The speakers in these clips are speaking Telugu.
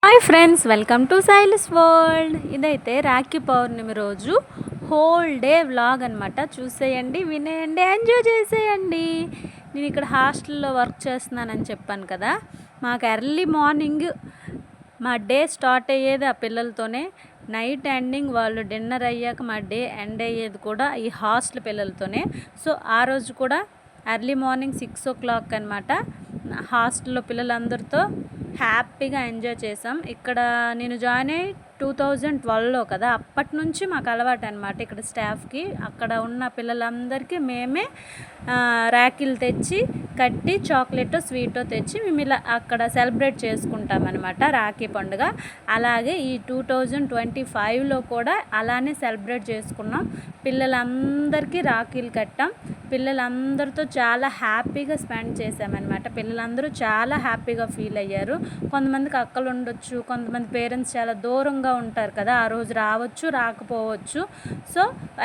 Hi friends, welcome to Sailis world. ఇదైతే రాఖీ పౌర్ణమి రోజు హోల్ డే వ్లాగ్ అనమాట. చూసేయండి, వినేయండి, ఎంజాయ్ చేసేయండి. నేను ఇక్కడ హాస్టల్లో వర్క్ చేస్తున్నానని చెప్పాను కదా. మాకు ఎర్లీ మార్నింగ్ మా డే స్టార్ట్ అయ్యేది ఆ పిల్లలతోనే. నైట్ ఎండింగ్ వాళ్ళు డిన్నర్ అయ్యాక మా డే ఎండ్ అయ్యేది కూడా ఈ హాస్టల్ పిల్లలతోనే. సో ఆ రోజు కూడా ఎర్లీ మార్నింగ్ 6 o'clock అనమాట. హాస్టల్లో పిల్లలందరితో హ్యాపీగా ఎంజాయ్ చేసాం. ఇక్కడ నేను జాయిన్ అయ్యి 2012లో కదా, అప్పటి నుంచి మాకు అలవాటు అనమాట. ఇక్కడ స్టాఫ్కి అక్కడ ఉన్న పిల్లలందరికీ మేమే రాఖీలు తెచ్చి కట్టి చాక్లెట్ స్వీటో తెచ్చి మేము ఇలా అక్కడ సెలబ్రేట్ చేసుకుంటాం అనమాట రాఖీ పండుగ. అలాగే ఈ 2025లో కూడా అలానే సెలబ్రేట్ చేసుకున్నాం. పిల్లలందరికీ రాఖీలు కట్టాం. పిల్లలందరితో చాలా హ్యాపీగా స్పెండ్ చేసామన్నమాట. పిల్లలందరూ చాలా హ్యాపీగా ఫీల్ అయ్యారు. కొంతమందికి అక్కలు ఉండొచ్చు, కొంతమంది పేరెంట్స్ చాలా దూరంగా ఉంటారు కదా, ఆ రోజు రావచ్చు రాకపోవచ్చు. సో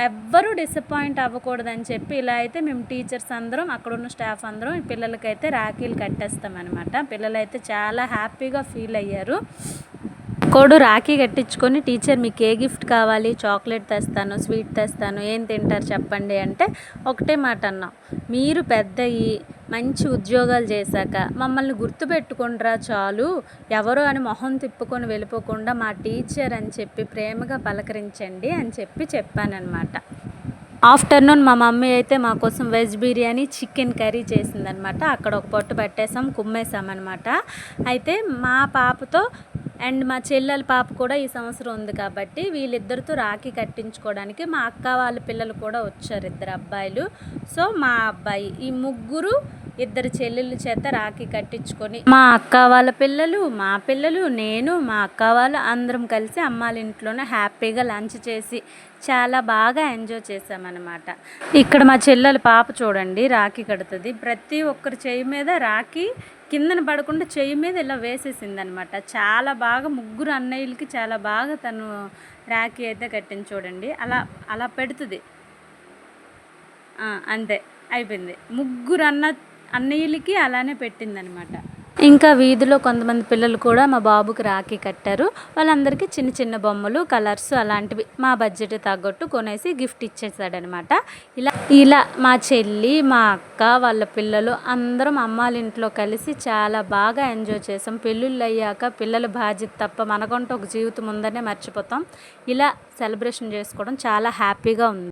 ఎవ్వరూ డిసప్పాయింట్ అవ్వకూడదని చెప్పి ఇలా అయితే మేము టీచర్స్ అందరం, అక్కడున్న స్టాఫ్ అందరం ఈ పిల్లలకైతే రాఖీలు కట్టేస్తామన్నమాట. పిల్లలైతే చాలా హ్యాపీగా ఫీల్ అయ్యారు. కోడు రాఖీ కట్టించుకొని, టీచర్ మీకు ఏ గిఫ్ట్ కావాలి, చాక్లెట్ తెస్తాను, స్వీట్ తెస్తాను, ఏం తింటారు చెప్పండి అంటే ఒకటే మాట అన్నాం, మీరు పెద్దయి మంచి ఉద్యోగాలు చేశాక మమ్మల్ని గుర్తుపెట్టుకుంటారా చాలు, ఎవరో అని మొహం తిప్పుకొని వెళ్ళిపోకుండా మా టీచర్ అని చెప్పి ప్రేమగా పలకరించండి అని చెప్పానన్నమాట. ఆఫ్టర్నూన్ మా మమ్మీ అయితే మా కోసం వెజ్ బిర్యానీ, చికెన్ కర్రీ చేసిందనమాట. అక్కడ ఒక పొట్టు పట్టేసాం, కుమ్మేసామన్నమాట. అయితే మా పాపతో అండ్ మా చెల్లెల పాప కూడా ఈ సంవత్సరం ఉంది కాబట్టి వీళ్ళిద్దరితో రాఖీ కట్టించుకోవడానికి మా అక్క వాళ్ళ పిల్లలు కూడా వచ్చారు, 2 అబ్బాయిలు. సో మా అబ్బాయి, ఈ ముగ్గురు ఇద్దరు చెల్లెళ్ళ చేత రాఖీ కట్టించుకొని మా అక్క వాళ్ళ పిల్లలు, మా పిల్లలు, నేను, మా అక్క వాళ్ళు అందరం కలిసి అమ్మాళ్ళ ఇంట్లోనే హ్యాపీగా లంచ్ చేసి చాలా బాగా ఎంజాయ్ చేసామన్నమాట. ఇక్కడ మా చెల్లెల పాప చూడండి రాఖీ కడుతుంది. ప్రతి ఒక్కరి చెయ్యి మీద రాఖీ కిందన పడకుండా చెయ్యి మీద ఇలా వేసేసింది అనమాట. చాలా బాగా ముగ్గురు అన్నయ్యలకి చాలా బాగా తను రాఖీ అయితే కట్టింది చూడండి. అలా అలా పెడుతుంది, అంతే అయిపోయింది. ముగ్గురు అన్నయ్యలకి అలానే పెట్టిందనమాట. ఇంకా వీధిలో కొంతమంది పిల్లలు కూడా మా బాబుకి రాఖీ కట్టారు. వాళ్ళందరికీ చిన్న చిన్న బొమ్మలు, కలర్స్ అలాంటివి మా బడ్జెట్ తగ్గట్టు కొనేసి గిఫ్ట్ ఇచ్చేసాడనమాట. ఇలా మా చెల్లి, మా అక్క వాళ్ళ పిల్లలు అందరం అమ్మాళ్ళ ఇంట్లో కలిసి చాలా బాగా ఎంజాయ్ చేసాం. పెళ్ళిళ్ళు అయ్యాక పిల్లల బాధ్యత తప్ప మనకంటూ ఒక జీవితం ఉందనే మర్చిపోతాం. ఇలా సెలబ్రేషన్ చేసుకోవడం చాలా హ్యాపీగా ఉంది.